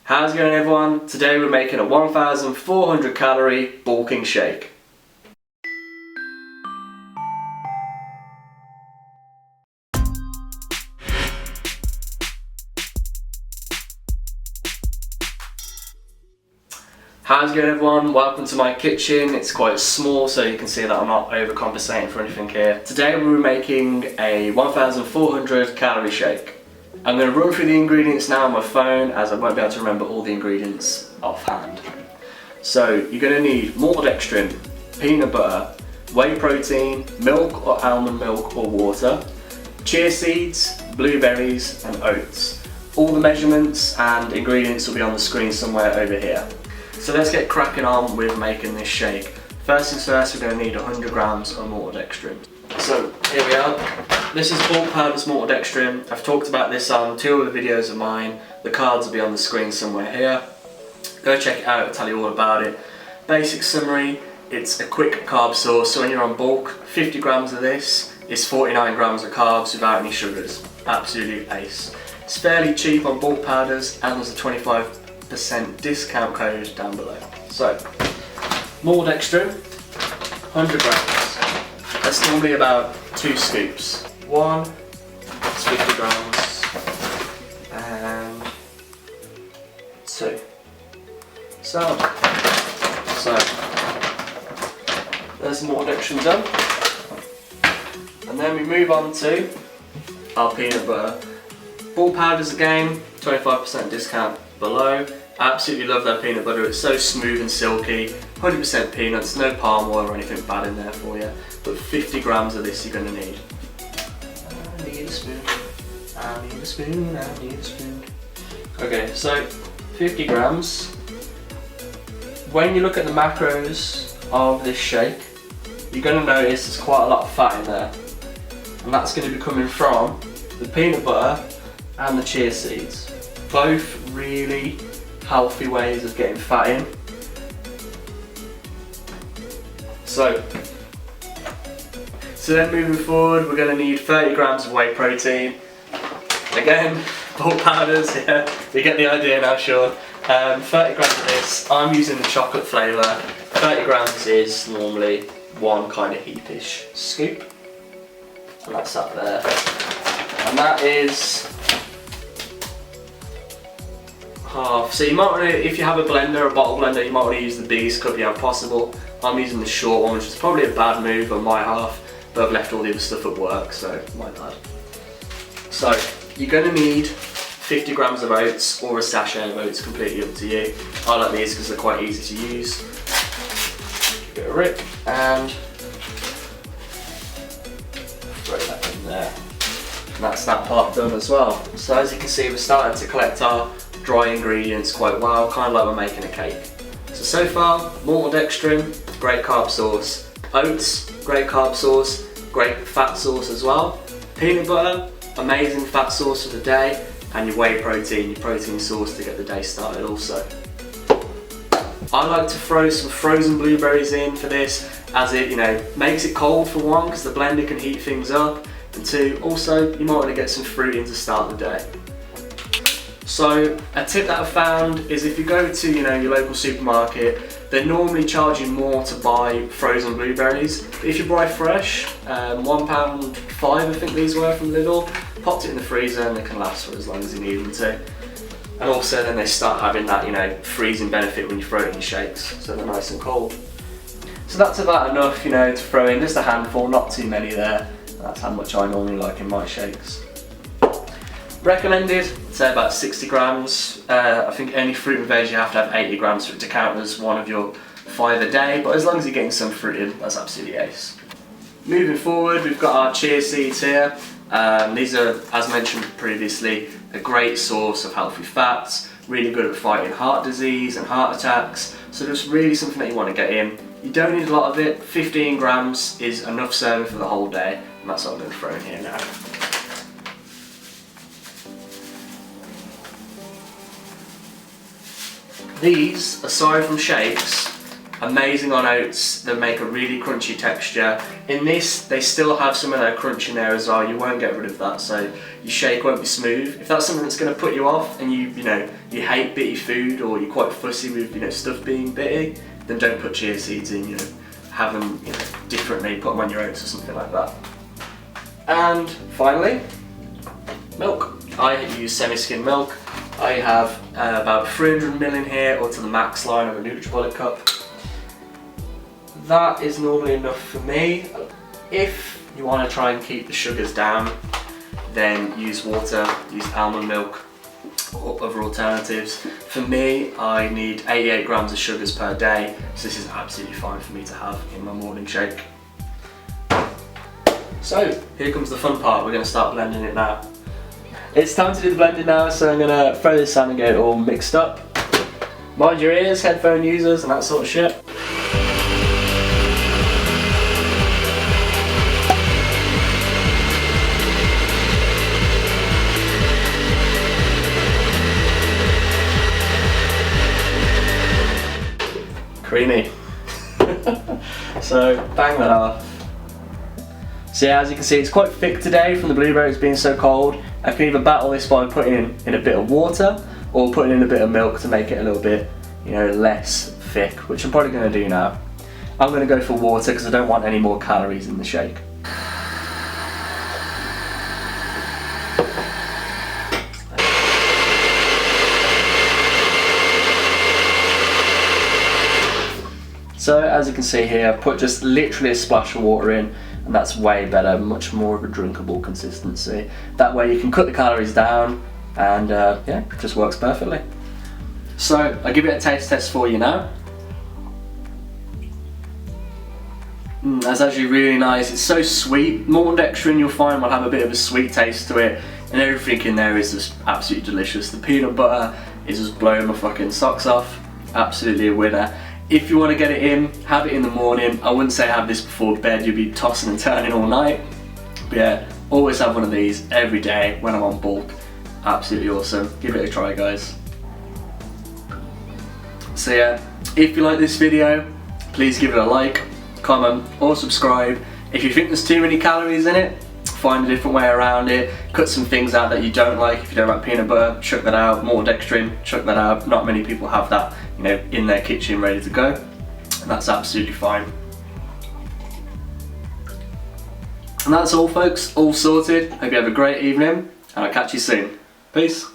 How's it going, everyone? Today we're making a 1,400 calorie bulking shake. How's it going, everyone? Welcome to my kitchen. It's quite small, so you can see that I'm not overcompensating for anything here. Today we're making a 1,400 calorie shake. I'm going to run through the ingredients now on my phone, as I won't be able to remember all the ingredients offhand. So you're going to need Maltodextrin, peanut butter, whey protein, milk or almond milk or water, chia seeds, blueberries and oats. All the measurements and ingredients will be on the screen somewhere over here. So let's get cracking on with making this shake. First things first, we're going to need 100 grams of Maltodextrin. So here we are. This is bulk powderless Maltodextrin. I've talked about this on 2 other videos of mine. The cards will be on the screen somewhere here. Go check it out, I'll tell you all about it. Basic summary, it's a quick carb source. So when you're on bulk, 50 grams of this is 49 grams of carbs without any sugars. Absolutely ace. It's fairly cheap on bulk powders, and there's a 25% discount code down below. So, Maltodextrin, 100 grams. That's normally about 2 scoops. One, it's 50 grams, and 2. So there's the Maltodextrin done. And then we move on to our peanut butter. Bulk powders again, 25% discount below. Absolutely love that peanut butter, it's so smooth and silky, 100% peanuts, no palm oil or anything bad in there for you, but 50 grams of this you're going to need. I need a spoon, I need a spoon, I need a spoon. Okay, so 50 grams. When you look at the macros of this shake, you're going to notice there's quite a lot of fat in there, and that's going to be coming from the peanut butter and the chia seeds. Both really healthy ways of getting fat in. So then moving forward, we're going to need 30 grams of whey protein. Again, bulk powders, yeah, you get the idea now, Sean. 30 grams of this. I'm using the chocolate flavour. 30 grams is normally one kind of heapish scoop. And that's up there. And that is half. So you might want to, if you have a blender, a bottle blender, you might want to use the biggest cup you have possible. I'm using the short one, which is probably a bad move on my half, but I've left all the other stuff at work, so my bad. So you're going to need 50 grams of oats or a sachet of oats, completely up to you. I like these because they're quite easy to use. Give it a rip and throw that in there. And that's that part done as well. So as you can see, we're starting to collect our dry ingredients quite well, kind of like we're making a cake. So far, Maltodextrin, great carb source. Oats, great carb source, great fat source as well. Peanut butter, amazing fat source for the day. And your whey protein, your protein source to get the day started also. I like to throw some frozen blueberries in for this, as it, makes it cold for one, because the blender can heat things up, and 2, also you might want to get some fruit in to start the day. So a tip that I've found is if you go to your local supermarket, they normally charge you more to buy frozen blueberries. But if you buy fresh, £1.05 I think these were from Lidl, popped it in the freezer and they can last for as long as you need them to. And also then they start having that freezing benefit when you throw it in your shakes, so they're nice and cold. So that's about enough to throw in, just a handful, not too many there. That's how much I normally like in my shakes. Recommended, say about 60 grams. I think any fruit and veg you have to have 80 grams for it to count as one of your 5 a day, but as long as you're getting some fruit in, that's absolutely ace. Moving forward, we've got our chia seeds here. These are, as mentioned previously, a great source of healthy fats, really good at fighting heart disease and heart attacks, so just really something that you want to get in. You don't need a lot of it, 15 grams is enough serving for the whole day, and that's what I'm going to throw in here now. These, aside from shakes, amazing on oats. They make a really crunchy texture. In this, they still have some of their crunch in there as well. You won't get rid of that, so your shake won't be smooth. If that's something that's going to put you off and you're you hate bitty food, or you're quite fussy with stuff being bitty, then don't put chia seeds in. Have them differently, put them on your oats or something like that. And finally, milk. I use semi-skim milk. I have about 300 ml in here, or to the max line of a NutriBullet cup. That is normally enough for me. If you want to try and keep the sugars down, then use water, use almond milk or other alternatives. For me, I need 88 grams of sugars per day, so this is absolutely fine for me to have in my morning shake. So here comes the fun part. We're going to start blending it now. It's time to do the blending now, so I'm going to throw this on and get it all mixed up. Mind your ears, headphone users and that sort of shit. Creamy. So bang that off. So yeah, as you can see, it's quite thick today from the blueberries being so cold. I can either battle this by putting in a bit of water or putting in a bit of milk to make it a little bit, less thick, which I'm probably going to do now. I'm going to go for water because I don't want any more calories in the shake. So as you can see here, I've put just literally a splash of water in, and that's way better, much more of a drinkable consistency. That way you can cut the calories down, and yeah, it just works perfectly. So I'll give it a taste test for you now. That's actually really nice. It's so sweet. Maltodextrin, you'll find, will have a bit of a sweet taste to it, and everything in there is just absolutely delicious. The peanut butter is just blowing my fucking socks off. Absolutely a winner. If you want to get it in, have it in the morning. I wouldn't say have this before bed, you'll be tossing and turning all night. But yeah, always have one of these every day when I'm on bulk. Absolutely awesome. Give it a try, guys. So yeah, if you like this video, please give it a like, comment or subscribe. If you think there's too many calories in it, find a different way around it. Cut some things out that you don't like. If you don't like peanut butter, chuck that out. Maltodextrin, chuck that out. Not many people have that, in their kitchen ready to go, and that's absolutely fine. And that's all, folks, all sorted. Hope you have a great evening, and I'll catch you soon. Peace.